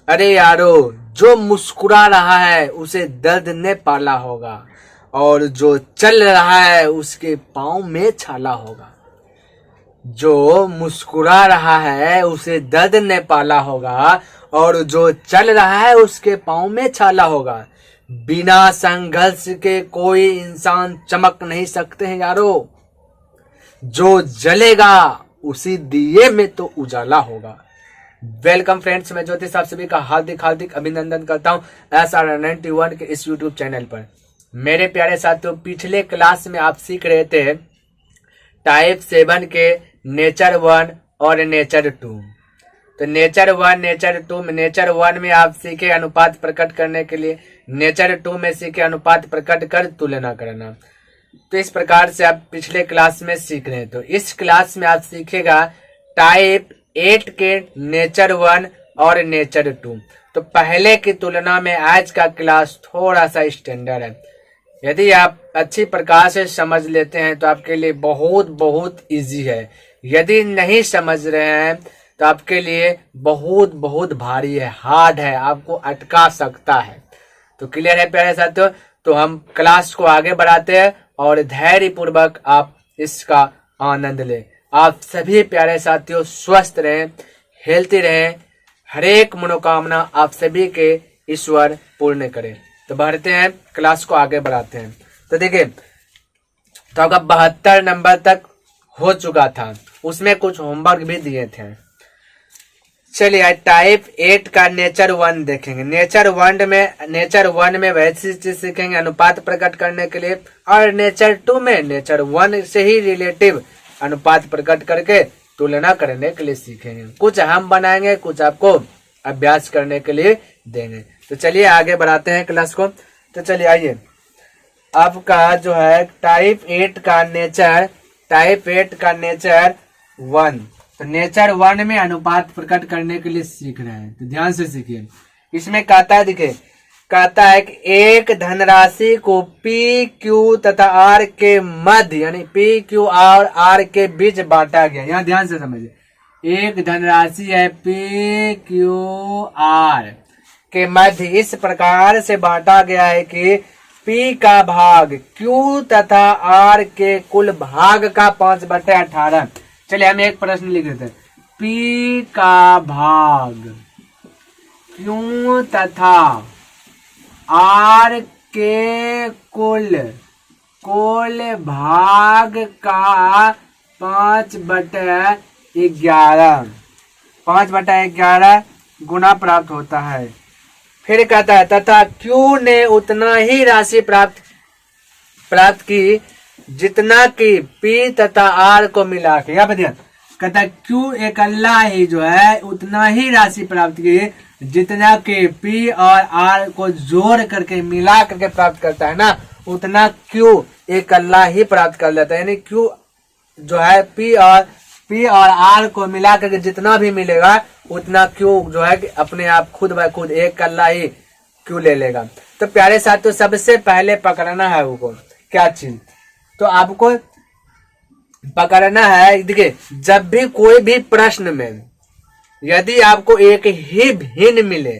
अरे यारो, जो मुस्कुरा रहा है उसे दर्द ने पाला होगा, और जो चल रहा है उसके पाँव में छाला होगा। जो मुस्कुरा रहा है उसे दर्द ने पाला होगा, और जो चल रहा है उसके पाँव में छाला होगा। बिना संघर्ष के कोई इंसान चमक नहीं सकते हैं यारो। जो जलेगा उसी दिए में तो उजाला होगा। वेलकम फ्रेंड्स, मैं ज्योतिष आप सभी का हार्दिक हार्दिक अभिनंदन करता हूं SR91 के इस यूट्यूब चैनल पर। मेरे प्यारे साथियों, पिछले क्लास में आप सीख रहे थे टाइप 7 के नेचर 1 और नेचर 2। तो नेचर 1, नेचर 2 में नेचर 1 में आप सीखे अनुपात प्रकट करने के लिए, नेचर 2 में सीखे अनुपात प्रकट कर तुलना करना। तो इस प्रकार से आप पिछले क्लास में सीख रहे हैं। तो इस क्लास में आप सीखेगा टाइप 8 के नेचर 1 और नेचर 2। तो पहले की तुलना में आज का क्लास थोड़ा सा स्टैंडर्ड है। यदि आप अच्छी प्रकार से समझ लेते हैं तो आपके लिए बहुत बहुत इजी है। यदि नहीं समझ रहे हैं तो आपके लिए बहुत बहुत भारी है, हार्ड है, आपको अटका सकता है। तो क्लियर है प्यारे साथियों? तो हम क्लास को आगे बढ़ाते हैं और धैर्य पूर्वक आप इसका आनंद लें। आप सभी प्यारे साथियों स्वस्थ रहें, हेल्थी रहें, हर एक मनोकामना आप सभी के ईश्वर पूर्ण करें। तो बढ़ते हैं, क्लास को आगे बढ़ाते हैं। तो देखिए, तो आपका 72 नंबर तक हो चुका था, उसमें कुछ होमवर्क भी दिए थे। चलिए टाइप 8 का नेचर 1 देखेंगे। नेचर 1 में वैसी चीज सीखेंगे अनुपात प्रकट करने के लिए, और नेचर 2 में नेचर 1 से ही रिलेटिव अनुपात प्रकट करके तुलना करने के लिए सीखेंगे। कुछ हम बनाएंगे, कुछ आपको अभ्यास करने के लिए देंगे। तो चलिए आगे बढ़ाते हैं क्लास को। तो चलिए आइए, आपका जो है टाइप 8 का नेचर 1। तो नेचर 1 में अनुपात प्रकट करने के लिए सीख रहे हैं, तो ध्यान से सीखिए। इसमें कहता है, देखिए कहता है कि एक धनराशि को पी क्यू तथा आर के मध्य, यानी पी क्यू और आर के बीच बांटा गया। यहाँ ध्यान से समझिए, एक धनराशि है पी क्यू आर के मध्य इस प्रकार से बांटा गया है कि पी का भाग क्यू तथा आर के कुल भाग का 5/18। चलिए हम एक प्रश्न लिख देते हैं। पी का भाग क्यू तथा आर के कुल भाग का 5/11 गुना प्राप्त होता है। फिर कहता है तथा क्यू ने उतना ही राशि प्राप्त की जितना कि पी तथा आर को मिला के। यहाँ पे कहता है क्यू एकल्ला ही जो है उतना ही राशि प्राप्त की जितना कि पी और आर को जोड़ करके मिला करके प्राप्त करता है ना, उतना क्यू एकल्ला ही प्राप्त कर लेता है। यानी क्यू जो है पी और आर को मिला करके जितना भी मिलेगा उतना क्यू जो है कि अपने आप खुद ब खुद एक कल्ला ही क्यू ले लेगा। तो प्यारे साथियों, सबसे पहले पकड़ना है वो क्या चीज, तो आपको पकड़ना है। देखिए, जब भी कोई भी प्रश्न में यदि आपको एक ही भिन्न मिले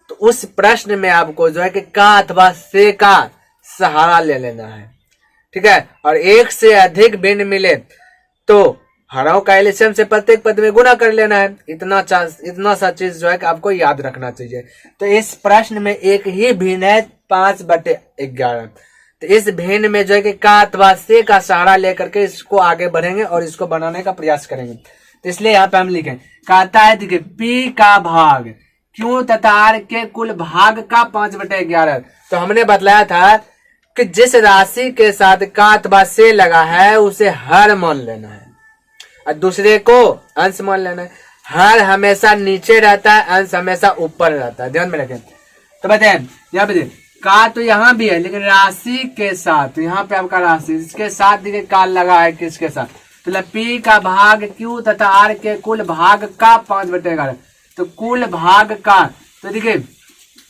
तो उस प्रश्न में आपको जो है कि का अथवा से का सहारा ले लेना है, ठीक है। और एक से अधिक भिन्न मिले तो हराओ का एलसीएम से प्रत्येक पद में गुना कर लेना है। इतना सा चीज जो है कि आपको याद रखना चाहिए। तो इस प्रश्न में एक ही भिन्न है 5/11। तो इस भिन्न में जो है कि का अथवा से का सहारा लेकर के इसको आगे बढ़ेंगे और इसको बनाने का प्रयास करेंगे। तो इसलिए यहाँ पे हम लिखें, कहता है देखिए पी का भाग क्यू तथा आर के कुल भाग का 5/11। तो हमने बतलाया था कि जिस राशि के साथ का अथवा से लगा है उसे हर मान लेना है और दूसरे को अंश मान लेना है। हर हमेशा नीचे रहता है, अंश हमेशा ऊपर रहता है, ध्यान में रखें। तो बताए यहाँ पे का तो यहाँ भी है, लेकिन राशि के साथ यहाँ पे आपका राशि इसके साथ देखिए का लगा है किसके साथ, तो पी का भाग क्यू तथा आर के कुल भाग का 5/11। तो कुल भाग का, तो देखिए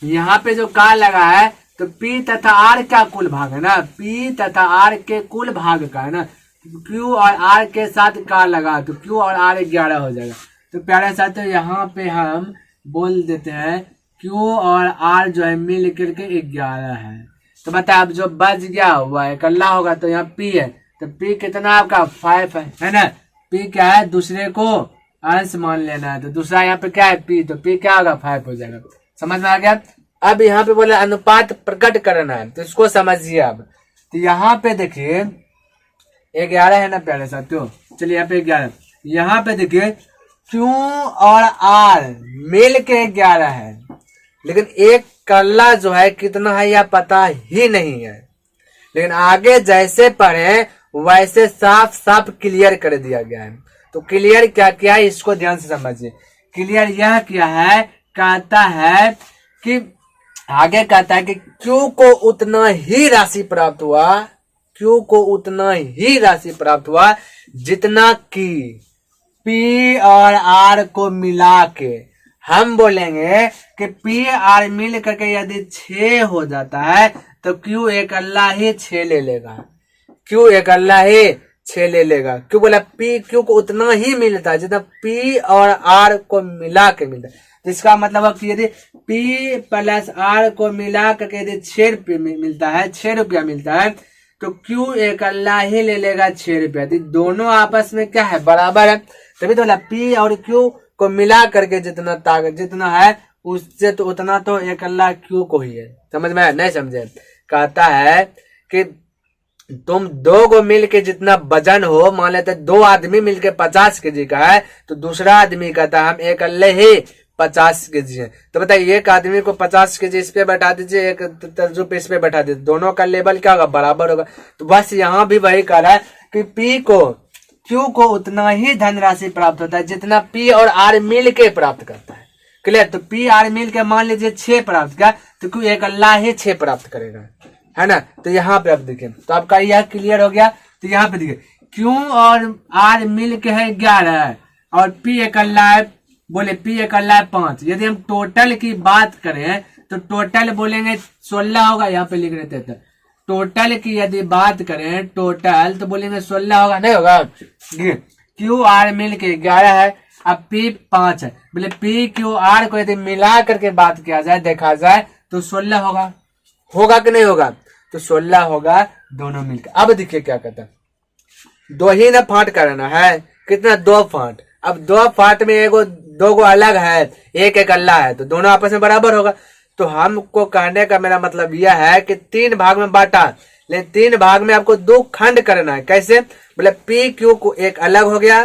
यहाँ पे जो का लगा है तो पी तथा आर का कुल भाग है ना, पी तथा आर के कुल भाग का है ना, क्यू और आर के साथ का लगा तो क्यू और आर 11 हो जाएगा। तो प्यारे साथियों यहाँ पे हम बोल देते हैं Q और R जो है मिल करके 11 है। तो बता अब जो बच गया हुआ इकल्ला होगा तो यहाँ P है, तो P कितना आपका 5 है ना। P क्या है, दूसरे को अंश मान लेना है, तो दूसरा यहाँ पे क्या है P, तो P क्या होगा 5 हो जाएगा। समझ में आ गया। अब यहाँ पे बोले अनुपात प्रकट करना है, तो इसको समझिए। अब तो यहाँ पे देखिए 11 है ना प्यारे साथियों, चलिए यहाँ पे 11, यहाँ पे देखिए Q और R मिल के 11 है, लेकिन एक कल्ला जो है कितना है यह पता ही नहीं है। लेकिन आगे जैसे पढ़े वैसे साफ साफ क्लियर कर दिया गया है। तो क्लियर क्या किया है इसको ध्यान से समझिए। क्लियर यह किया है, कहता है कि आगे कहता है कि Q को उतना ही राशि प्राप्त हुआ, Q को उतना ही राशि प्राप्त हुआ जितना कि P और R को मिला के। हम बोलेंगे कि P R मिल करके यदि 6 हो जाता है तो Q एक अल्लाह ही 6 ले लेगा, Q एक अल्लाह ही 6 ले लेगा। क्यों बोला, P Q को उतना ही मिलता है जितना P और R को मिला के मिलता है। तो इसका मतलब है कि यदि P प्लस R को मिला करके यदि 6 रुपये मिलता है, 6 रुपया मिलता है, तो Q एक अल्लाह ही ले लेगा 6 रुपया। दोनों आपस में क्या है, बराबर है। तभी तो बोला P और Q को मिला करके जितना ताकत जितना है उससे तो उतना तो एक अल्लाह Q को ही है। समझ में नहीं समझे। कहता है कि तुम दो को मिल के जितना वजन हो, मान लेते 2 आदमी मिलके 50 केजी का है, तो दूसरा आदमी कहता है हम एक अल्लाह ही 50 केजी है। तो बताइए एक आदमी को 50 केजी इस पे बैठा दीजिए, एक तर्जु पे इस पे बैठा दीजिए, दोनों का लेवल क्या होगा, बराबर होगा। तो बस यहाँ भी वही कह रहा है कि P को Q को उतना ही धनराशि प्राप्त होता है जितना P और R मिल के प्राप्त करता है। क्लियर। तो P R मिल के मान लीजिए 6 प्राप्त किया, तो Q एक अल्लाह ही 6 प्राप्त करेगा, है ना। तो यहाँ पे आप देखिए, तो आपका यह क्लियर हो गया। तो यहाँ पे देखिए Q और R मिल के है 11 है और P एक अल्लाह है, बोले P एक अल्लाह है 5। यदि हम टोटल की बात करें तो टोटल बोलेंगे 16 होगा, यहाँ पे लिख रहे थे। टोटल की यदि बात करें टोटल तो बोलेंगे 16 होगा, नहीं होगा। Q R मिल के 11 है, अब P 5 है, बोले P Q R को यदि मिला करके बात किया जाए, देखा जाए तो 16 होगा, होगा कि नहीं होगा, तो 16 होगा दोनों मिलकर। अब देखिए क्या कहता है, 2 ही ना फांट करना है, कितना 2 फांट। अब 2 फांट में एगो 2 गो अलग है, एक एक अल्लाह है, तो दोनों आपस में बराबर होगा। तो हमको कहने का मेरा मतलब यह है कि 3 भाग में बांटा, लेकिन 3 भाग में आपको 2 खंड करना है। कैसे, बोले P Q को एक अलग हो गया,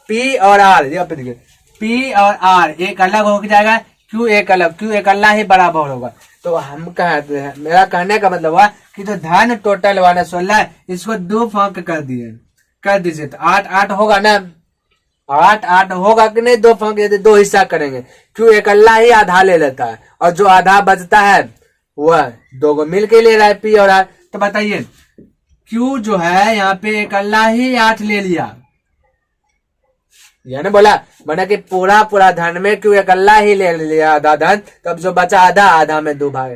P और R यहाँ पे देखिए P और R एक अलग हो जाएगा, Q एक अलग, Q एक अल्लाह ही बराबर होगा। तो हम कहते हैं, मेरा कहने का मतलब हुआ कि जो धन टोटल वाला 16 इसको 2 भाग कर दीजिए तो 8 8 होगा ना, 8 8 होगा कि नहीं। 2 भाग यदि 2 हिस्सा करेंगे, Q एक अल्लाह ही आधा ले लेता है और जो आधा बचता है वह 2 को मिल के ले रहा है P और R। तो बताइए Q जो है यहाँ पे एक अल्लाह ही 8 ले लिया, यानी बोला मैंने कि पूरा धन में Q एक अल्लाह ही ले लिया आधा धन, तब जो बचा आधा में 2 भाग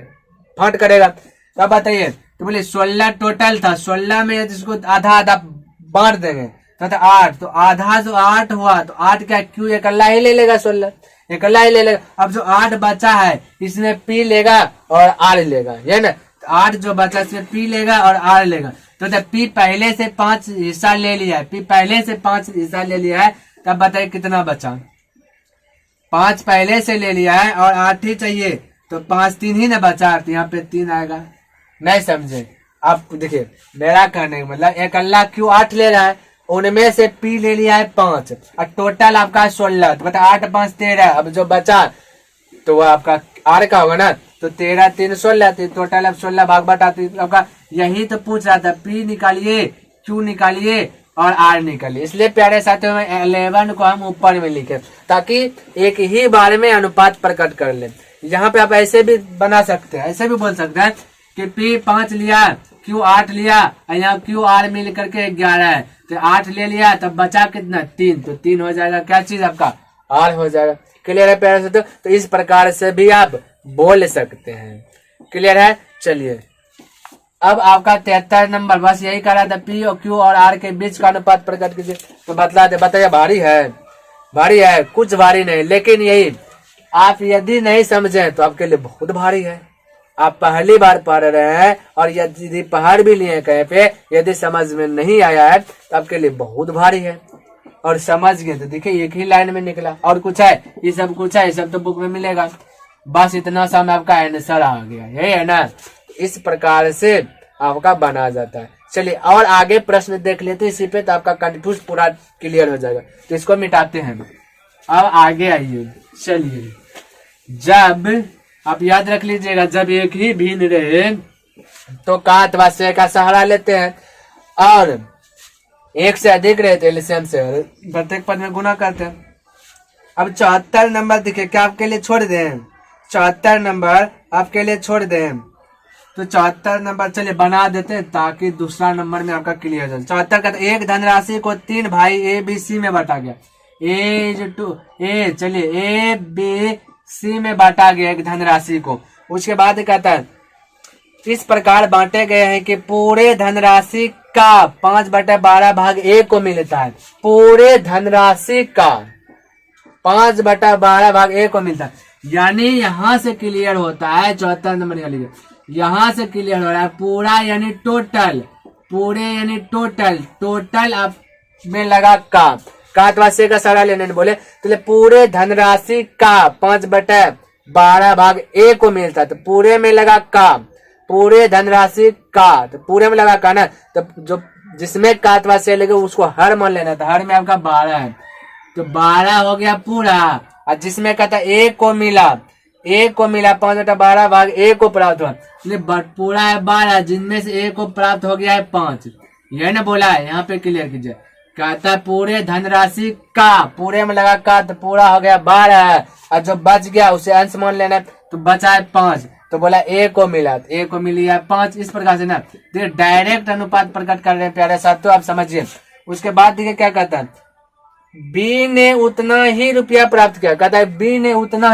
फांट करेगा। तब बताइए, तो बोले 16 टोटल था, 16 में इसको आधा बांट देंगे तो 8, तो आधा जो 8 हुआ तो 8 क्या Q एक अल्लाह ही ले लेगा, 16 एक अल्लाह ही ले लेगा। अब जो 8 बचा है इसमें P लेगा और R लेगा, है ना। 8 जो बचा इसमें P लेगा और R लेगा। तो P पहले से 5 हिस्सा ले लिया है, P पहले से 5 हिस्सा ले लिया है, तब बताइए कितना बचा। 5 पहले से ले लिया है और 8 ही चाहिए, तो 5 3 ही ना बचा, तो यहाँ पे 3 आएगा। नहीं समझे आप। देखिए मेरा कहने का मतलब एक अल्लाह Q 8 ले रहा है, उनमें से P ले लिया है 5 और टोटल आपका 16, तो बता 8 5 13। अब जो बचा तो वह आपका R का होगा ना, तो 13 3 16, टोटल अब 16 भाग बटाते आपका। यही तो पूछ रहा था, P निकालिए, Q निकालिए और R निकालिए। इसलिए प्यारे साथियों में 11 को हम ऊपर में लिखे ताकि एक ही बार में अनुपात प्रकट कर ले। यहाँ पे आप ऐसे भी बना सकते हैं, ऐसे भी बोल सकते हैं कि P 5 लिया, Q 8 लिया और यहाँ Q R मिल करके 11 है, तो 8 ले लिया, तब बचा कितना 3, तो 3 हो जाएगा, क्या चीज आपका R हो जाएगा। क्लियर है प्यारे साथियों। तो इस प्रकार से भी आप बोल सकते हैं। क्लियर है। चलिए अब आपका 73 नंबर बस यही कह रहा था, P और Q और R के बीच का अनुपात प्रकट कीजिए। तो बताइए भारी है, भारी है, कुछ भारी नहीं, लेकिन यही आप यदि नहीं समझे तो आपके लिए बहुत भारी है। आप पहली बार पढ़ रहे हैं और यदि पढ़ भी लिए कहीं पे, यदि समझ में नहीं आया है तो आपके लिए बहुत भारी है। और समझ गए तो देखिए एक ही लाइन में निकला। और कुछ है? ये सब कुछ है, ये सब तो बुक में मिलेगा। बस इतना सा में आपका आंसर आ गया, यही है ना। इस प्रकार से आपका बना जाता है। चलिए और आगे प्रश्न देख लेते हैं इसी पे, तो आपका कंफ्यूज पूरा क्लियर हो जाएगा। तो इसको मिटाते हैं। अब आगे आइए। चलिए, जब आप याद रख लीजिएगा, जब एक ही भिन्न रहे तो का अथवा से का सहारा लेते हैं, और एक से अधिक रहे तो एलसीएम से प्रत्येक पद में गुना करते हैं। अब 74 नंबर दिखे, क्या आपके लिए छोड़ दें? 74 नंबर आपके लिए छोड़ दें, तो 74 नंबर चलिए बना देते हैं ताकि दूसरा नंबर में आपका क्लियर हो जाए। 74 का एक धनराशि को 3 भाई ए बी सी में बांटा गया। चलिए ए बी सी में बांटा गया एक धनराशि को। उसके बाद कहता है इस प्रकार बांटे गए हैं कि पूरे धनराशि का 5/12 भाग ए को मिलता है। पूरे धनराशि का 5/12 भाग ए को मिलता है। यानी यहाँ से क्लियर होता है 74 नंबर का लीजिए, यहाँ से क्लियर हो रहा है पूरा यानी टोटल, पूरे यानी टोटल आप में लगा का अथवा से का सहारा लेने बोले तो पूरे धनराशि का 5/12 भाग ए को मिलता है। तो पूरे में लगा का, पूरे धनराशि का, तो पूरे में लगा का ना, तो जो जिसमें का अथवा से लगे उसको हर मान लेना था। हर में आपका 12 है तो 12 हो गया पूरा। और जिसमें कहता ए को मिला 5/12 भाग ए को प्राप्त हुआ, पूरा है 12, जिनमें से ए को प्राप्त हो गया है 5। यह ना बोला है, यहाँ पे क्लियर कीजिए। कहता है पूरे धनराशि का, पूरे में लगा का तो पूरा हो गया 12 है, और जो बच गया उसे अंश मान लेना, तो बचा है 5। तो बोला ए को मिला, तो ए को मिली है 5। इस प्रकार से ना डायरेक्ट अनुपात प्रकट कर रहे हैं प्यारे साथियों, आप समझिए। उसके बाद देखिए क्या कहता है, बी ने उतना ही रुपया प्राप्त किया। कहता है बी ने उतना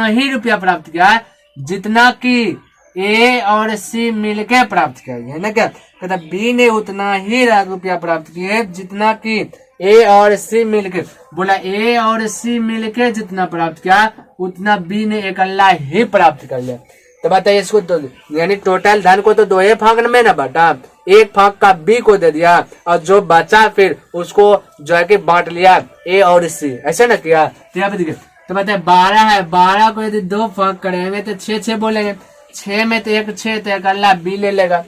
ही रुपया प्राप्त किया जितना कि ए और सी मिलके प्राप्त किया है ना। क्या कहता है बी ने उतना ही रुपया प्राप्त किए जितना कि ए और सी मिलके। बोला ए और सी मिलके जितना प्राप्त किया उतना बी ने अकेला ही प्राप्त कर लिया। तो बताइए इसको, तो यानी टोटल धन को तो 2 भाग में ना बांटा, एक भाग का बी को दे दिया और जो बचा फिर उसको जो है कि बांट लिया ए और सी, ऐसा ना किया। तो यहाँ पे देखिए, तो बताए 12 है, 12 को यदि 2 भाग करेंगे तो 6 बोलेंगे। 6 में तो 6 तो अकेला बी लेगा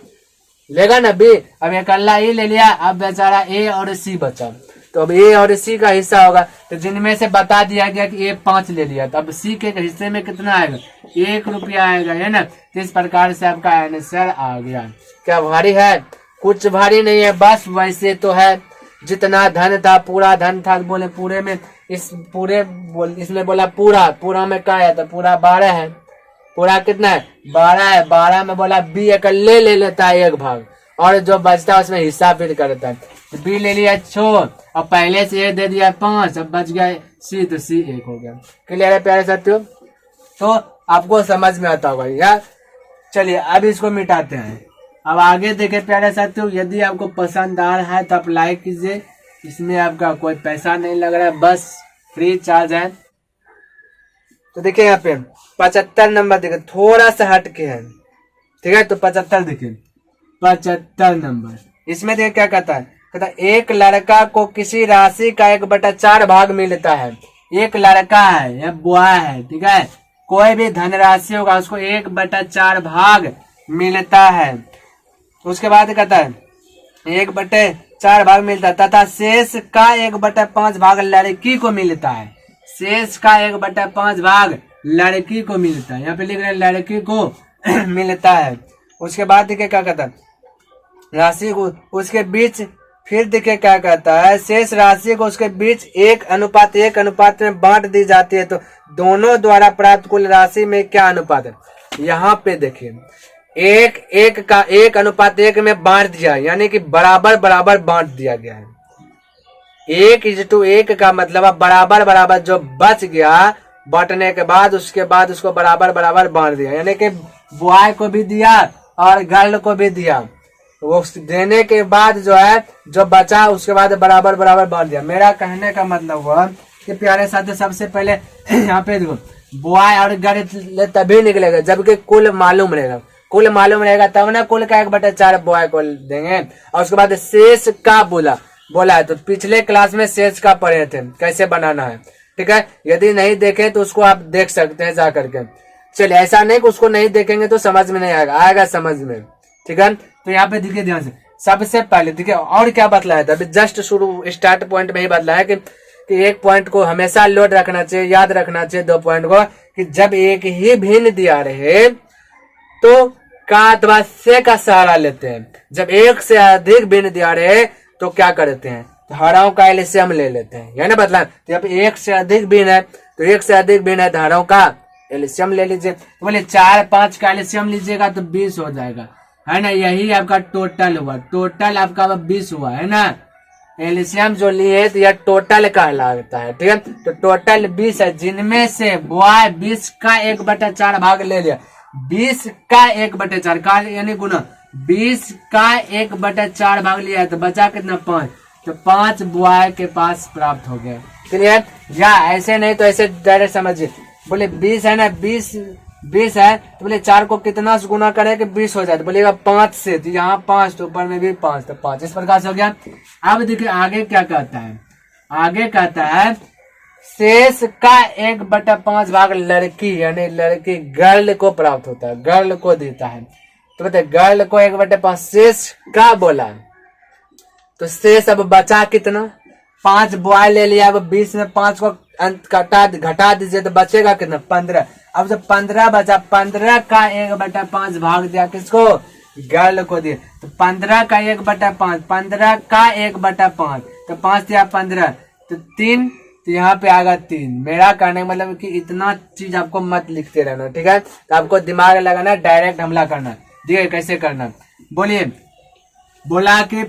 ना बी। अब अकेला ए ले लिया, अब बेचारा ए और सी बचा, तो अब ए और सी का हिस्सा होगा। तो जिनमें से बता दिया गया कि ए 5 ले लिया, तो अब सी के हिस्से में कितना आएगा? 1 रुपया आएगा, है ना। तो इस प्रकार से आपका आंसर आ गया। क्या भारी है? कुछ भारी नहीं है, बस वैसे तो है। जितना धन था पूरा धन था, बोले पूरे में इसमें बोला पूरा में क्या है? तो पूरा 12 है। पूरा कितना है? 12 है। 12 में बोला बी अकेले ले लेता है 1 भाग, और जो बचता है उसमें हिस्सा फिर करता है। तो बी ले लिया 6 और पहले से ए दे दिया 5, अब बच गया सी, तो सी 1 हो गया। क्लियर है प्यारे साथियों? तो आपको समझ में आता होगा यार। चलिए अब इसको मिटाते हैं। अब आगे देखे प्यारे साथियों, यदि आपको पसंद आ रहा है तो आप लाइक कीजिए। इसमें आपका कोई पैसा नहीं लग रहा है, बस फ्री चार्ज है। तो देखिए यहाँ पे 75 नंबर देखिए, थोड़ा सा हट के है, ठीक है। तो 75 देखिए, 75 नंबर इसमें देखिए क्या कहता है। कहता है एक लड़का को किसी राशि का 1/4 भाग मिलता है। एक लड़का है या बॉय है, ठीक है, कोई भी धनराशि होगा उसको 1/4 भाग मिलता है। उसके बाद कहता है 1/4 भाग मिलता है तथा शेष का 1/5 भाग लड़की को मिलता है। शेष का 1/5 भाग लड़की को मिलता है, यहाँ पे लिख रहे हैं लड़की को मिलता है। उसके बाद देखिए क्या कहता है, राशि को उसके बीच फिर देखिए क्या कहता है, शेष राशि को उसके बीच 1:1 में बांट दी जाती है। तो दोनों द्वारा प्राप्त कुल राशि में क्या अनुपात है? यहाँ पे देखिए 1:1 में बांट दिया, यानी कि बराबर बांट दिया गया है। 1:1 का मतलब बराबर जो बच गया बांटने के बाद, उसके बाद उसको बराबर बांट दिया, यानी कि बॉय को भी दिया और गर्ल को भी दिया। वो देने के बाद जो है जो बचा उसके बाद बराबर बांट दिया। मेरा कहने का मतलब हुआ कि प्यारे साथियों सबसे पहले यहाँ पे देखो बॉय और गर्ल तभी निकलेगा जबकि कुल मालूम रहेगा, कुल मालूम रहेगा तब ना कुल का 1/4 बॉय को देंगे। और उसके बाद शेष का बोला है, तो पिछले क्लास में शेष का पढ़े थे कैसे बनाना है, ठीक है। यदि नहीं देखे तो उसको आप देख सकते हैं जा करके। चलिए ऐसा नहीं कि उसको नहीं देखेंगे तो समझ में नहीं आएगा, आएगा समझ में, ठीक है। तो यहाँ पे देखिए ध्यान से सबसे पहले देखिए और क्या बतलाया था, अभी जस्ट शुरू स्टार्ट पॉइंट में ही बतलाया है कि एक पॉइंट को हमेशा लोड रखना चाहिए, याद रखना चाहिए 2 पॉइंट को, कि जब एक ही भिन्न दिया रहे तो का अथवा से का सहारा लेते हैं। जब एक से अधिक भिन्न दिया रहे तो क्या करते हैं, धाराओं का एलसीएम ले लेते हैं, यानी बतला। तो अब एक से अधिक भिन्न है तो एक से अधिक भिन्न है, धाराओं का एलसीएम ले लीजिए। तो बोले 4 5 का एलसीएम लीजिएगा तो 20 हो जाएगा, है ना। यही आपका टोटल हुआ, टोटल आपका 20 हुआ, है ना। एलसीएम जो लिए तो यह टोटल कहलाता है, ठीक है। तो टोटल 20 है, जिनमें से बॉय 20 का 1/4 भाग ले लिया, 20 का 1/4 का यानी गुना 20 का 1/4 भाग लिया है तो बचा कितना 5, तो 5 बॉय के पास प्राप्त हो गया, क्लियर। या ऐसे नहीं तो ऐसे डायरेक्ट समझिए, बोले 20 है ना, 20 है तो बोले 4 को कितना से गुना करें कि 20 हो जाए, तो बोलेगा 5 से, तो यहाँ 5 तो ऊपर में भी 5, तो 5 इस प्रकार से हो गया। अब देखिए आगे क्या कहता है, आगे कहता है शेष का 1/5 भाग लड़की यानी लड़की गर्ल को प्राप्त होता है, गर्ल को देता है। तो बताए गर्ल को 1/5 शेष का बोला, तो शेष अब बचा कितना, 5 बॉय ले लिया, अब 20 में 5 को घटा दीजिए तो बचेगा कितना 15। अब जब 15 बचा, 15 का 1/5 भाग दिया किसको, गर्ल को दिया, तो 15 का 1/5, 15 का 1/5, तो 5 दिया 15, तो 3, तो यहाँ पे आएगा 3। मेरा कहने का मतलब कि इतना चीज आपको मत लिखते रहना, ठीक है। तो आपको दिमाग लगाना, डायरेक्ट हमला करना। देखिए कैसे करना, बोलिए, बोला कि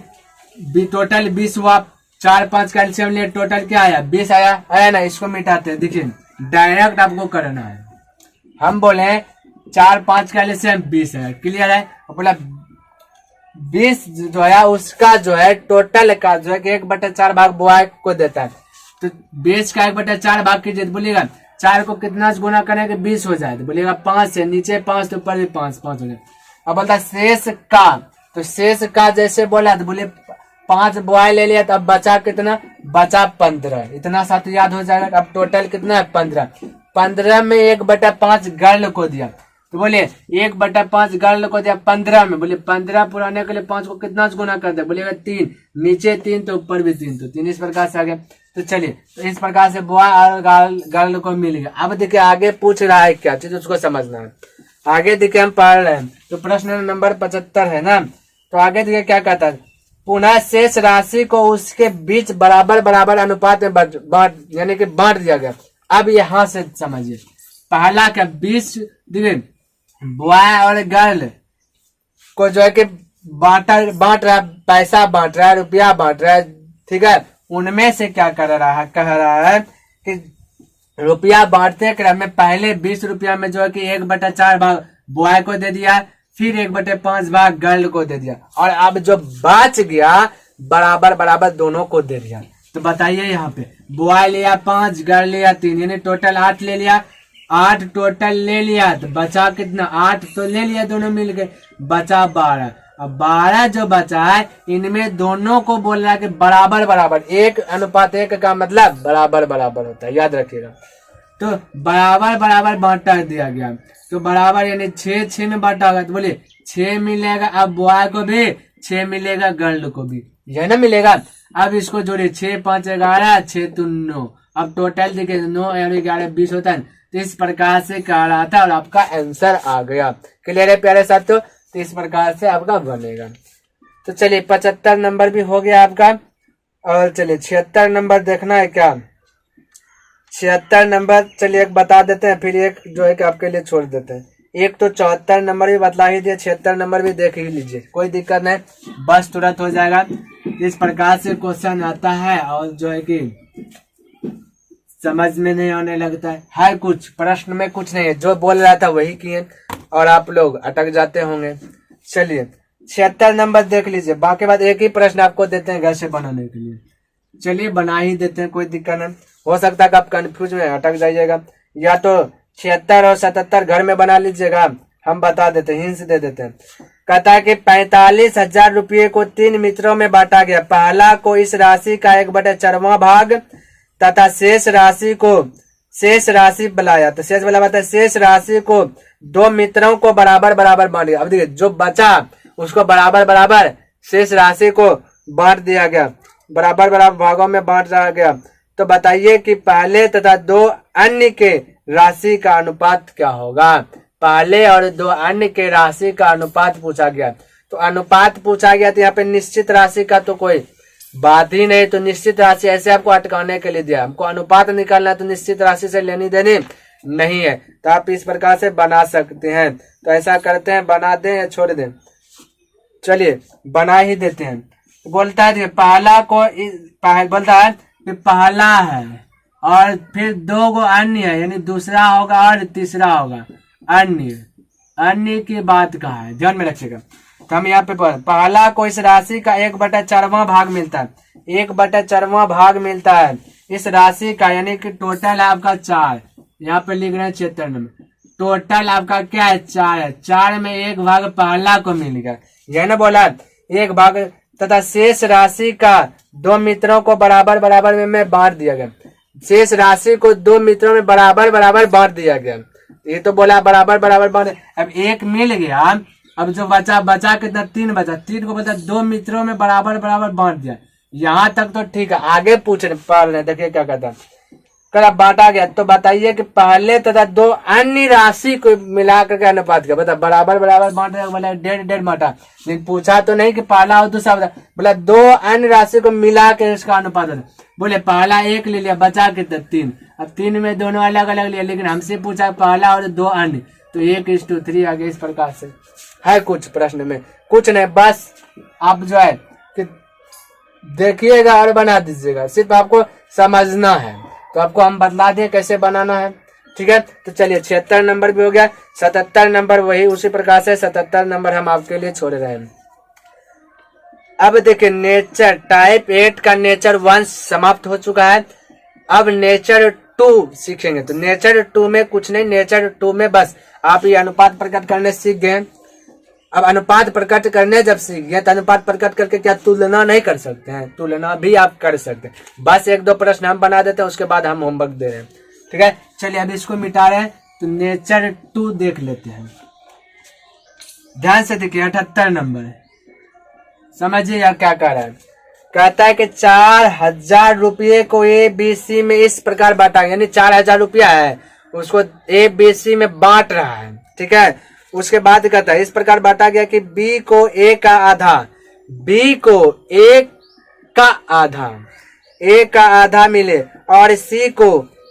टोटल 20 हुआ, 4 5 का एलसीएम लिए, टोटल क्या आया 20 आया ना। इसको मिटाते हैं, देखिए डायरेक्ट आपको करना है। हम बोले 4 5 का एलसीएम 20 है, क्लियर है। बोला 20 जो है उसका जो है टोटल का जो है 1/4 भाग बॉय को देता है, तो 20 का 1/4 भाग कीजिए, तो बोलिएगा 4 को कितना से गुना करें कि 20 हो जाए, तो बोलिएगा 5 से, नीचे 5 तो ऊपर भी 5 5 हो जाए। अब बोलता शेष का, तो शेष का जैसे बोला तो बोले 5 बॉय ले लिया, तो अब बचा कितना, बचा 15, इतना सा तो याद हो जाएगा। अब टोटल कितना है 15, 15 में 1/5 गर्ल को दिया, तो बोले 1/5 गर्ल को दिया 15 में, बोले 15 पुराने के लिए 5 को कितना से गुना कर दे, बोलेगा 3, नीचे 3 तो ऊपर भी 3, तो 3 इस प्रकार से आ गया। तो चलिए, तो इस प्रकार से बॉय और गर्ल को मिल गया। अब देखिए आगे पूछ रहा है क्या चीज, उसको समझना है। आगे देखिए हम पढ़ रहे हैं, तो प्रश्न नंबर 75 है ना। तो आगे देखिए क्या कहता है, पुनः शेष राशि को उसके बीच बराबर बराबर अनुपात में बांट यानी कि बांट दिया गया। अब यहाँ से समझिए, पहला क्या 20 देखिए बॉय और गर्ल को जो है कि बांट रहा है, पैसा बांट रहा है, रुपया बांट रहा है, ठीक है। उनमें से क्या कर रहा है, कह रहा है कि रुपया बांटते क्रम में पहले 20 रुपया में जो है कि 1/4 भाग बॉय को दे दिया, फिर 1/5 भाग गर्ल को दे दिया, और अब जो बच गया बराबर बराबर दोनों को दे दिया। तो बताइए यहाँ पे बॉय लिया 5, गर्ल लिया 3, यानी टोटल 8 ले लिया, 8 टोटल ले लिया, तो बचा कितना 8 तो ले लिया दोनों मिलके, बचा 12। अब 12 जो बचा है इनमें दोनों को बोल रहा है कि बराबर बराबर, 1:1 का मतलब बराबर बराबर होता है, याद रखिएगा। तो बराबर बराबर बांटा दिया गया, तो बराबर यानी 6 में बांटा होगा, तो बोले 6 मिलेगा अब बॉय को भी, 6 मिलेगा गर्ल को भी, यह ना मिलेगा। अब इसको जोड़िए 6 5 11, 6 2 9, अब टोटल देखिए 9 और 11 20 होता है। तो इस प्रकार से कह रहा था और आपका आंसर आ गया, क्लियर है प्यारे साथियों। तो इस प्रकार से आपका बनेगा। तो चलिए 75 नंबर भी हो गया आपका, और चलिए 76 नंबर देखना है क्या, 76 नंबर चलिए एक बता देते हैं, फिर एक जो है कि आपके लिए छोड़ देते हैं। एक तो 74 नंबर भी बतला ही दिए, 76 नंबर भी देख ही लीजिए, कोई दिक्कत नहीं, बस तुरंत हो जाएगा। इस प्रकार से क्वेश्चन आता है और जो है कि समझ में नहीं आने लगता है कुछ प्रश्न में कुछ नहीं है, जो बोल रहा था वही किए और आप लोग अटक जाते होंगे। चलिए 76 नंबर देख लीजिए, बाकी बात एक ही प्रश्न आपको देते हैं घर से बनाने के लिए। चलिए बना ही देते हैं, कोई दिक्कत नहीं। हो सकता है कि आप कंफ्यूज में अटक जाइएगा, या तो 76 और 77 घर में बना लीजिएगा, हम बता देते हैं, हिंस दे देते हैं। कहता है कि 45,000 रुपये को 3 मित्रों में बांटा गया। पहला को इस राशि का 1/4वां भाग तथा शेष राशि बुलाया, तो शेष बुलाया था, शेष राशि को 2 मित्रों को बराबर बराबर बांट दिया। अब देखिए जो बचा उसको बराबर बराबर शेष राशि को बांट दिया गया, बराबर बराबर भागों में बांट दिया गया। तो बताइए कि पहले तथा 2 अन्य के राशि का अनुपात क्या होगा। पहले और 2 अन्य के राशि का अनुपात पूछा गया, तो अनुपात पूछा गया, तो यहाँ पे निश्चित राशि का तो कोई बात ही नहीं। तो निश्चित राशि ऐसे आपको अटकाने के लिए दिया, हमको अनुपात निकालना है, तो निश्चित राशि से लेनी देनी नहीं है। तो आप इस प्रकार से बना सकते हैं। तो ऐसा करते हैं, बना दें या छोड़ दें। चलिए बना ही देते हैं। बोलता है पहला को बोलता है कि पहला है और फिर 2 को अन्य है, यानी दूसरा होगा और तीसरा होगा अन्य की बात कहा है, ध्यान में रखिएगा। तो हम यहाँ पे पहला को इस राशि का 1/4वां भाग मिलता है, 1/4वां भाग मिलता है इस राशि का, यानी कि टोटल आपका 4, यहाँ पे लिख रहे हैं 76 में, टोटल आपका क्या है 4 है। 4 में 1 भाग पहला को मिल गया, यह ना बोला 1 भाग, तथा शेष राशि का 2 मित्रों को बराबर बराबर में बांट दिया गया। शेष राशि को 2 मित्रों में बराबर बराबर बांट दिया गया, ये तो बोला बराबर बराबर बांट। अब 1 मिल गया, अब जो बचा कितना 3 बचा, 3 को बचा 2 मित्रों में बराबर बराबर बांट दिया। यहाँ तक तो ठीक है, आगे पूछ रहे देखिए क्या कहता है। कर बांटा गया, तो बताइए कि पहले तथा 2 अन्य राशि को मिलाकर के अनुपात क्या, बता बराबर बराबर बांट रहे, बोला 1.5 बांटा, लेकिन पूछा तो नहीं कि पहला और दूसरा, बोला 2 अन्य राशि को मिला के इसका अनुपात। बोले पहला 1 ले लिया, बचा कितना 3, अब 3 में दोनों अलग अलग लिया, लेकिन हमसे पूछा पहला और 2 अन्य, तो 1:3 आगे। इस प्रकार से है कुछ प्रश्न में, कुछ नहीं, बस आप जो है कि देखिएगा और बना दीजिएगा, सिर्फ आपको समझना है। तो आपको हम बतला दें कैसे बनाना है, ठीक है। तो चलिए 76 नंबर भी हो गया, 77 नंबर वही उसी प्रकार से 77 नंबर हम आपके लिए छोड़ रहे हैं। अब देखिए नेचर टाइप 8 का नेचर 1 समाप्त हो चुका है। अब नेचर 2 सीखेंगे। तो नेचर 2 में कुछ नहीं, नेचर 2 में बस आप ये अनुपात प्रकट करने सीख गए। अब अनुपात प्रकट करने जब सीख गए तो अनुपात प्रकट करके क्या तुलना नहीं कर सकते हैं, तुलना भी आप कर सकते हैं। बस 1-2 प्रश्न हम बना देते हैं, उसके बाद हम होमवर्क दे रहे हैं, ठीक है। चलिए अब इसको मिटा रहे हैं, तो नेचर 2 देख लेते हैं। ध्यान से देखिए 78 नंबर, समझिए क्या कह रहा है। कहता है कि 4,000 रुपये को ABC में इस प्रकार बांटा, यानी 4,000 रुपया है उसको ABC में बांट रहा है, ठीक है। उसके बाद कहता है इस प्रकार बांटा गया कि B को A का आधा, B को A का आधा मिले और C को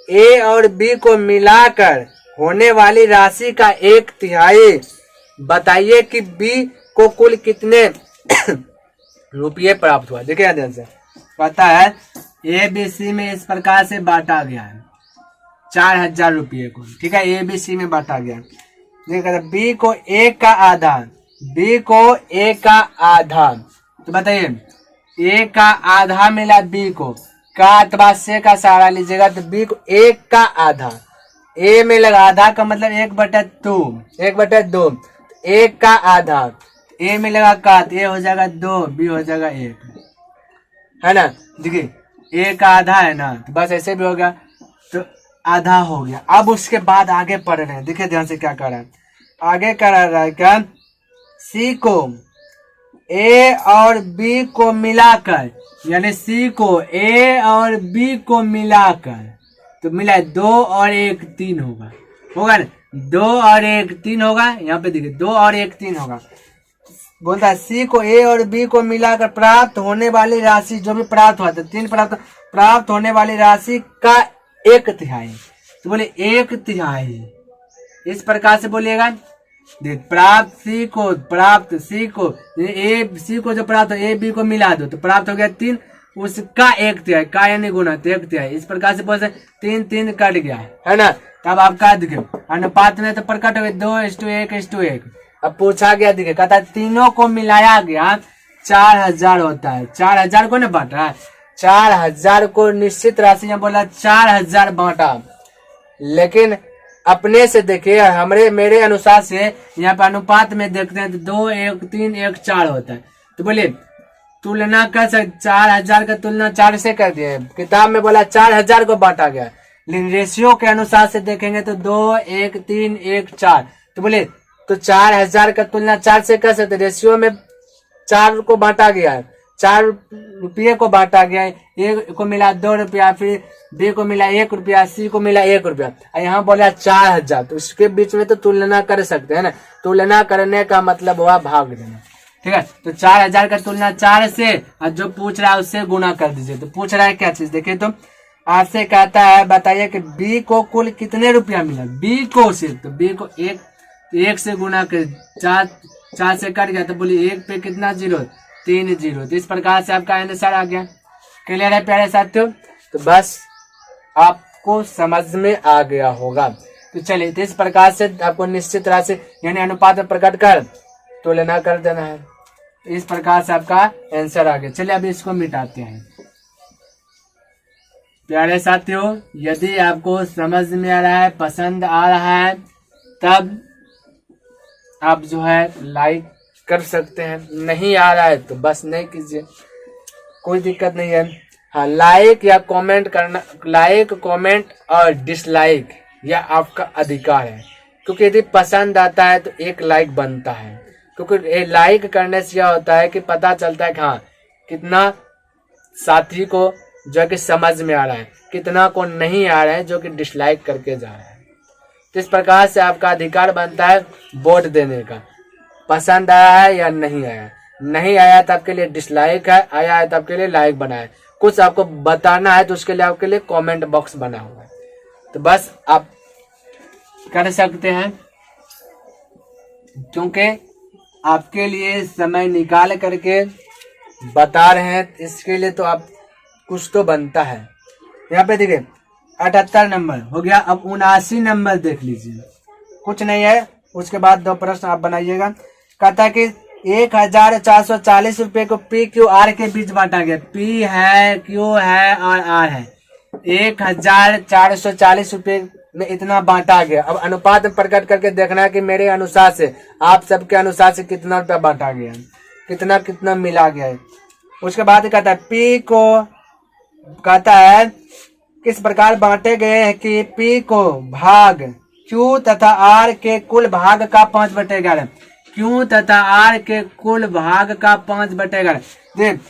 A और B को मिलाकर होने वाली राशि का 1/3। बताइए कि B को कुल कितने रुपये प्राप्त हुआ। देखिए ध्यान से, पता है ABC में इस प्रकार से बांटा गया है 4,000 रुपये को, ठीक है। ABC में बांटा गया, B को A का आधा, B को A का आधा, तो बताइए A का आधा मिला B को, का अथवा से का सहारा लीजिएगा, तो B को A का आधा, A में लगा आधा का मतलब 1/2, A का आधा, A में लगा का, A हो जाएगा 2, B हो जाएगा 1, है ना। देखिए A का आधा है ना, तो बस ऐसे भी हो गया, तो आधा हो गया। अब उसके बाद आगे पढ़ रहे हैं, देखिए ध्यान से क्या कर रहा है। आगे कर रहा है क्या, C को A और B को मिलाकर, यानी C को A और B को मिलाकर, तो मिला 2 और 1 3 होगा ना, 2 और 1 3 होगा। यहाँ पे देखिए 2 और 1 3 होगा। बोलता है C को A और B को मिलाकर प्राप्त होने वाली राशि, जो भी प्राप्त हुआ था 3 प्राप्त होने वाली राशि का 1/3, तो बोले 1/3 इस प्रकार से बोलिएगा। देख प्राप्त C को C को जो प्राप्त हो A B को मिला दो, तो प्राप्त हो गया 3, उसका 1/3 का यानी गुना, तो 1/3 इस प्रकार से बोलते 3 कट गया है ना। तब आपका देखिए अनुपात में तो प्रकट हो गया 2:1:1। अब पूछा गया, देखिए कहता है तीनों को मिलाया गया 4,000 होता है, 4,000 को ना बांट रहा है, 4000 को निश्चित राशि यहाँ बोला 4000 बांटा, लेकिन अपने से देखिए हमारे मेरे अनुसार से यहाँ पे अनुपात में देखते हैं तो 2 1 3 1 4 होता है। तो बोलिए तुलना कर सकते, 4000 का तुलना 4 से कर दिए, किताब में बोला 4000 को बांटा गया, लेकिन रेशियो के अनुसार से देखेंगे तो 2 1 3 1 4। तो बोले तो 4000 का तुलना 4 से कर सकते, रेशियो में 4 को बांटा गया है, 4 रुपये को बांटा गया है, ए को मिला 2 रुपया, फिर बी को मिला 1 रुपया, सी को मिला 1 रुपया, यहाँ बोला 4000। तो इसके बीच में तो तुलना कर सकते हैं ना, तुलना करने का मतलब हुआ भाग देना, ठीक है। तो 4000 का तुलना 4 से और जो पूछ रहा है उससे गुना कर दीजिए। तो पूछ रहा है क्या चीज, देखिए तो आपसे कहता है बताइए कि बी को कुल कितने रुपया मिला, बी को सिर्फ, तो बी को 1 से गुना कर, 4 से कट गया, तो बोलिए 1 पे कितना 0, 3 0। तो इस प्रकार से आपका आंसर आ गया। क्लियर है प्यारे साथियों, तो बस आपको समझ में आ गया होगा। तो चलिए तो इस प्रकार से आपको निश्चित राशि यानी अनुपात में प्रकट कर तुलना कर देना है। तो इस प्रकार से आपका आंसर आ गया। चलिए अभी इसको मिटाते हैं। प्यारे साथियों, यदि आपको समझ में आ रहा है, पसंद आ रहा है, तब आप जो है लाइक कर सकते हैं, नहीं आ रहा है तो बस नहीं कीजिए, कोई दिक्कत नहीं है। हाँ, लाइक या कमेंट करना, लाइक कमेंट और डिसलाइक यह आपका अधिकार है, क्योंकि यदि पसंद आता है तो एक लाइक बनता है, क्योंकि लाइक करने से यह होता है कि पता चलता है कि हाँ कितना साथी को जो कि समझ में आ रहा है, कितना को नहीं आ रहा है जो कि डिसलाइक करके जा रहा है। तो इस प्रकार से आपका अधिकार बनता है वोट देने का, पसंद आया है या नहीं आया, नहीं आया तो आपके लिए डिसलाइक है, आया है तो आपके लिए लाइक बना है, कुछ आपको बताना है तो उसके लिए आपके लिए कमेंट बॉक्स बना हुआ है। तो बस आप कर सकते हैं, क्योंकि आपके लिए समय निकाल करके बता रहे हैं, इसके लिए तो आप कुछ तो बनता है। यहाँ पे देखिए 78 नंबर हो गया। अब 79 नंबर देख लीजिए, कुछ नहीं है, उसके बाद 2 प्रश्न आप बनाइएगा। कहता है कि 1440 रुपये को पी क्यू आर के बीच बांटा गया। पी है, क्यू है और आर है। 1440 रुपये में इतना बांटा गया। अब अनुपात में प्रकट करके देखना है कि मेरे अनुसार से, आप सबके अनुसार से कितना रुपया बांटा गया, कितना कितना मिला गया है। उसके बाद कहता है पी को, कहता है किस प्रकार बांटे गए हैं कि पी को भाग क्यू तथा आर के कुल भाग का 5/11, क्यू तथा आर के कुल भाग का 5/11। देख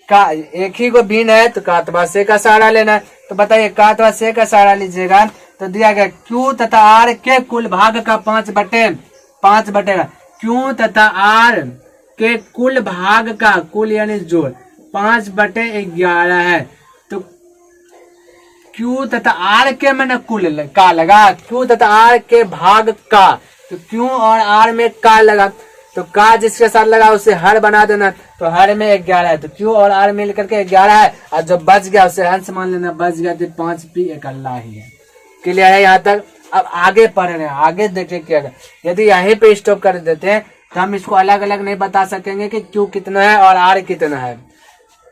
का एक ही को भिन्न है तो कातवा से का सहारा लेना है। तो बताइए कातवा से का सहारा लीजिएगा तो दिया गया क्यू तथा आर के कुल भाग का 5/11। क्यू तथा आर के कुल भाग का, कुल यानी जोड़, 5/11 है। तो क्यू तथा आर के मैंने कुल का लगा, क्यू तथा आर के भाग का, तो क्यू और आर में का लगा, तो का जिसके साथ लगा उसे हर बना देना। तो हर में 11 है, तो क्यू और आर मिल करके 11 है, और जब बच गया उसे हंस मान लेना, बच गया तो 5p इकल्ला ही है। क्लियर है यहाँ तक? अब आगे पढ़ रहे हैं, आगे देखिए क्या है। यदि यहीं पे स्टॉप कर देते हैं तो हम इसको अलग अलग नहीं बता सकेंगे कि क्यू कितना है और आर कितना है,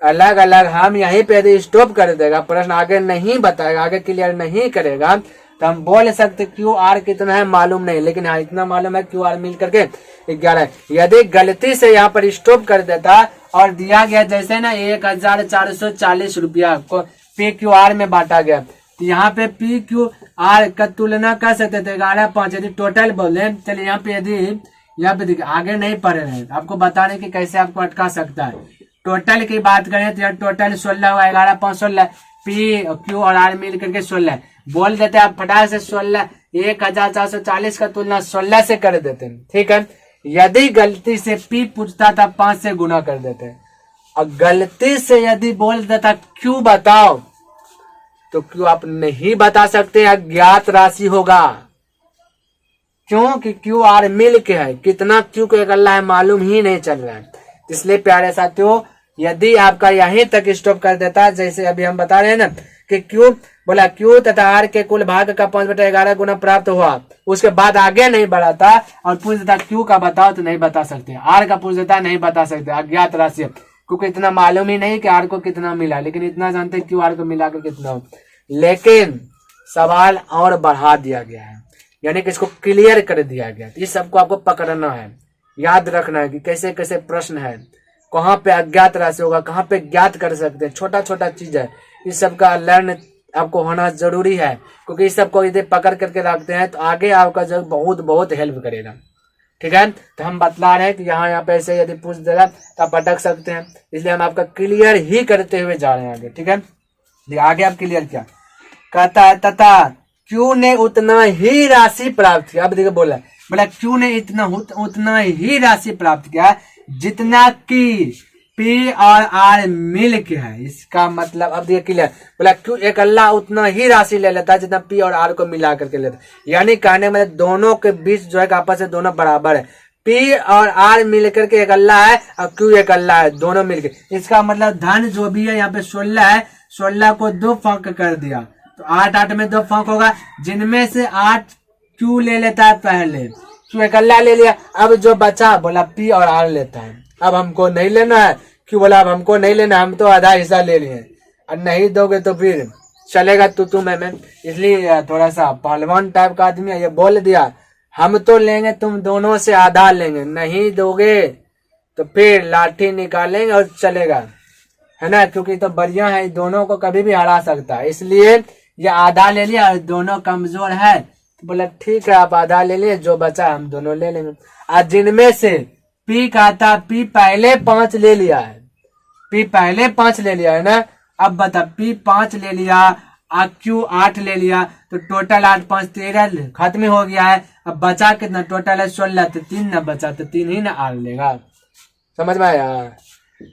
अलग अलग हम यहीं पे यदि स्टॉप कर देगा, प्रश्न आगे नहीं बताएगा, आगे क्लियर नहीं करेगा, तो हम बोल सकते क्यू आर कितना है मालूम नहीं, लेकिन हाँ इतना मालूम है क्यू आर मिल करके 11 है। यदि गलती से यहाँ पर स्टॉप कर देता और दिया गया जैसे ना 1440 रुपया को पी क्यू आर में बांटा गया, तो यहाँ पे पी क्यू आर का तुलना कर सकते थे 11 5, यदि टोटल बोले। चलिए यहाँ पे यदि यहाँ पे देखिए आगे नहीं पढ़ रहे हैं, आपको बताने की कैसे आपको अटका सकता है। टोटल की बात करें तो यहाँ टोटल 16 हुआ, 11 5 16, पी क्यू और आर मिल करके 16 बोल देते हैं। आप फटाक से 16 1440 का तुलना 16 से कर देते हैं, ठीक है। यदि गलती से पी पूछता था 5 से गुना कर देते हैं, और गलती से यदि बोल देता क्यू बताओ, तो क्यू आप नहीं बता सकते, अज्ञात राशि होगा, क्योंकि क्यू आर मिल के है, कितना क्यू को इकल्ला है मालूम ही नहीं चल रहा है। इसलिए प्यारे साथियों, यदि आपका यहीं तक स्टॉप कर देता, जैसे अभी हम बता रहे हैं ना कि क्यू बोला क्यू तथा आर के कुल भाग का 5/11 गुना प्राप्त हुआ, उसके बाद आगे नहीं बढ़ाता और पूछ देता क्यू का बताओ तो नहीं बता सकते, आर का पूछ देता नहीं बता सकते, अज्ञात राशि। क्योंकि इतना मालूम ही नहीं कि आर को कितना मिला, लेकिन इतना जानते हैं क्यू आर को मिलाकर कितना हो। लेकिन सवाल और बढ़ा दिया गया है, यानी कि इसको क्लियर कर दिया गया। इस सबको आपको पकड़ना है, याद रखना है कि कैसे कैसे प्रश्न है, कहाँ पे अज्ञात राशि होगा, कहाँ पे ज्ञात कर सकते हैं, छोटा छोटा चीज है। इस सब का लर्न आपको होना जरूरी है, क्योंकि इस सबको यदि पकड़ करके रखते हैं तो आगे आपका जो बहुत बहुत हेल्प करेगा। ठीक है, तो हम बतला रहे हैं कि यहाँ पे ऐसे यदि पूछ देगा तो आप अटक सकते हैं, इसलिए हम आपका क्लियर ही करते हुए जा रहे हैं आगे। ठीक है, आगे आप क्लियर क्या कहता है, तथा क्यू ने उतना ही राशि प्राप्त किया। अब देखिए बोला क्यू ने उतना ही राशि प्राप्त किया जितना कि पी और आर मिल के है। इसका मतलब अब देखिए क्लियर, बोला क्यू एक अल्लाह उतना ही राशि ले लेता है जितना पी और आर को मिला करके लेता है। यानी कहने में दोनों के बीच जो है आपस में दोनों बराबर है। पी और आर मिलकर के एक अल्लाह है और क्यू एक अल्लाह है, दोनों मिलकर। इसका मतलब धन जो भी है यहाँ पे 16 है, 16 को 2 फांक कर दिया तो 8 8 में 2 फांक होगा, जिनमें से 8 क्यू ले लेता है पहले, क्यू एक अल्लाह ले लिया। अब जो बचा बोला पी और आर लेता है। अब हमको नहीं लेना है, क्यों बोला अब हमको नहीं लेना, हम तो आधा हिस्सा ले लिए, और नहीं दोगे तो फिर चलेगा तू मैं। इसलिए थोड़ा सा पहलवान टाइप का आदमी है, ये बोल दिया हम तो लेंगे, तुम दोनों से आधा लेंगे, नहीं दोगे तो फिर लाठी निकालेंगे और चलेगा, है ना, क्योंकि तो बढ़िया है, दोनों को कभी भी हरा सकता है। इसलिए ये आधा ले लिया और दोनों कमजोर है, तो बोला ठीक है आप आधा ले लिए, जो बचा हम दोनों ले लेंगे। आज जिनमें से पी कहता पी पहले 5 ले लिया है, पी पहले 5 ले लिया है ना। अब बता पी 5 ले लिया और क्यू 8 ले लिया, तो टोटल 8 5 13 खत्म हो गया है। अब बचा कितना, टोटल है 16, तो 3 ना बचा तो 3 ही ना आर लेगा। समझ में आया?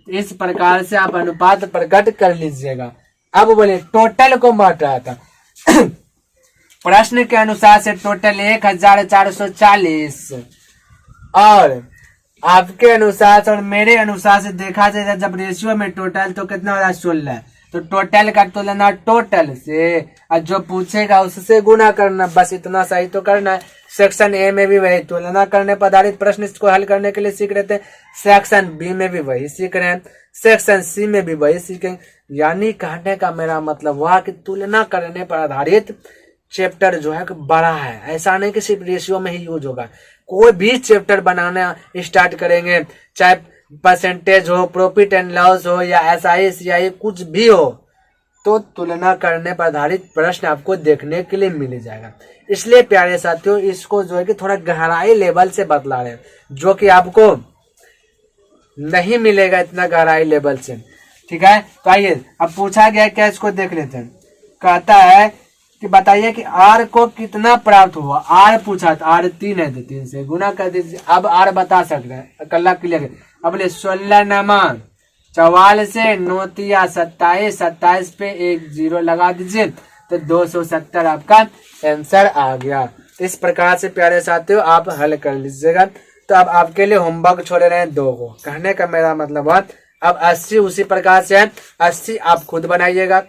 इस प्रकार से आप अनुपात प्रकट कर लीजिएगा। अब बोले टोटल को माप रहा था प्रश्न के अनुसार से टोटल 1440 और आपके अनुसार और मेरे अनुसार से देखा जाए जब रेशियो में टोटल तो कितना हो रहा है 16, तो टोटल का तुलना टोटल से और जो पूछेगा उससे गुना करना, बस इतना सही तो करना है। सेक्शन ए में भी वही तुलना करने पर आधारित प्रश्न इसको हल करने के लिए सीख रहे थे, सेक्शन बी में भी वही सीख रहे हैं, सेक्शन सी में भी वही सीखेंगे। यानी कहने का मेरा मतलब हुआ कि तुलना करने पर आधारित चैप्टर जो है बड़ा है, ऐसा नहीं कि सिर्फ रेशियो में ही यूज होगा। कोई भी चैप्टर बनाना स्टार्ट करेंगे, चाहे परसेंटेज हो, प्रॉफिट एंड लॉस हो, या एसआई या कुछ भी हो, तो तुलना करने पर आधारित प्रश्न आपको देखने के लिए मिल जाएगा। इसलिए प्यारे साथियों इसको जो है कि थोड़ा गहराई लेवल से बतला रहे हैं, जो कि आपको नहीं मिलेगा इतना गहराई लेवल से। ठीक है, तो आइए अब पूछा गया क्या, इसको देख लेते हैं। कहता है कि बताइए कि आर को कितना प्राप्त हुआ। आर पूछा तो आर 3 है, तो 3 से गुना कर दीजिए। अब आर बता सकते हैं, कल्ला क्लियर। अब बोले 16 नमा 44 से 9 तिया 27, 27 पे 1 0 लगा दीजिए तो 270 आपका आंसर आ गया। इस प्रकार से प्यारे साथियों आप हल कर लीजिएगा। तो अब आपके लिए होमवर्क छोड़े रहे 2 को, कहने का मेरा मतलब है अब 80 उसी प्रकार से है, 80 आप खुद बनाइएगा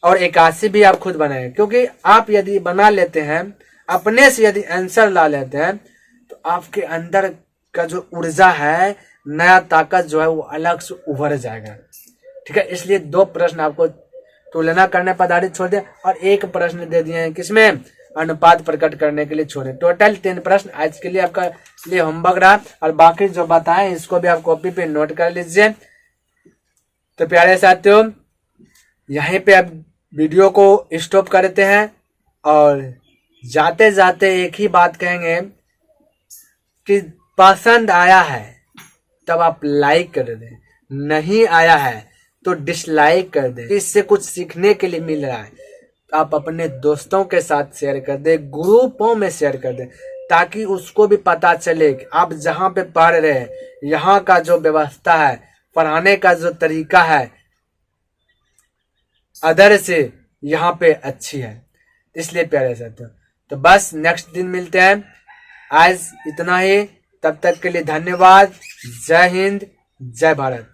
और 81 भी आप खुद बनाएंगे, क्योंकि आप यदि बना लेते हैं अपने से, यदि आंसर ला लेते हैं तो आपके अंदर का जो ऊर्जा है, नया ताकत जो है वो अलग से उभर जाएगा। ठीक है, इसलिए 2 प्रश्न आपको तुलना करने पर आधारित छोड़ दिया और 1 प्रश्न दे दिए हैं किसमें, अनुपात प्रकट करने के लिए छोड़े। टोटल 3 प्रश्न आज के लिए आपका लिए होमवर्क रहा, और बाकी जो बताएं इसको भी आप कॉपी पे नोट कर लीजिए। तो प्यारे साथियों यहीं पे अब वीडियो को स्टॉप करते हैं और जाते जाते एक ही बात कहेंगे कि पसंद आया है तब आप लाइक कर दें, नहीं आया है तो डिसलाइक कर दें। इससे कुछ सीखने के लिए मिल रहा है, आप अपने दोस्तों के साथ शेयर कर दें, ग्रुपों में शेयर कर दें, ताकि उसको भी पता चले कि आप जहाँ पे पढ़ रहे हैं यहाँ का जो व्यवस्था है, पढ़ाने का जो तरीका है अदर से यहाँ पे अच्छी है। इसलिए प्यारे साथियों तो बस नेक्स्ट दिन मिलते हैं, आज इतना ही, तब तक के लिए धन्यवाद। जय हिंद, जय भारत।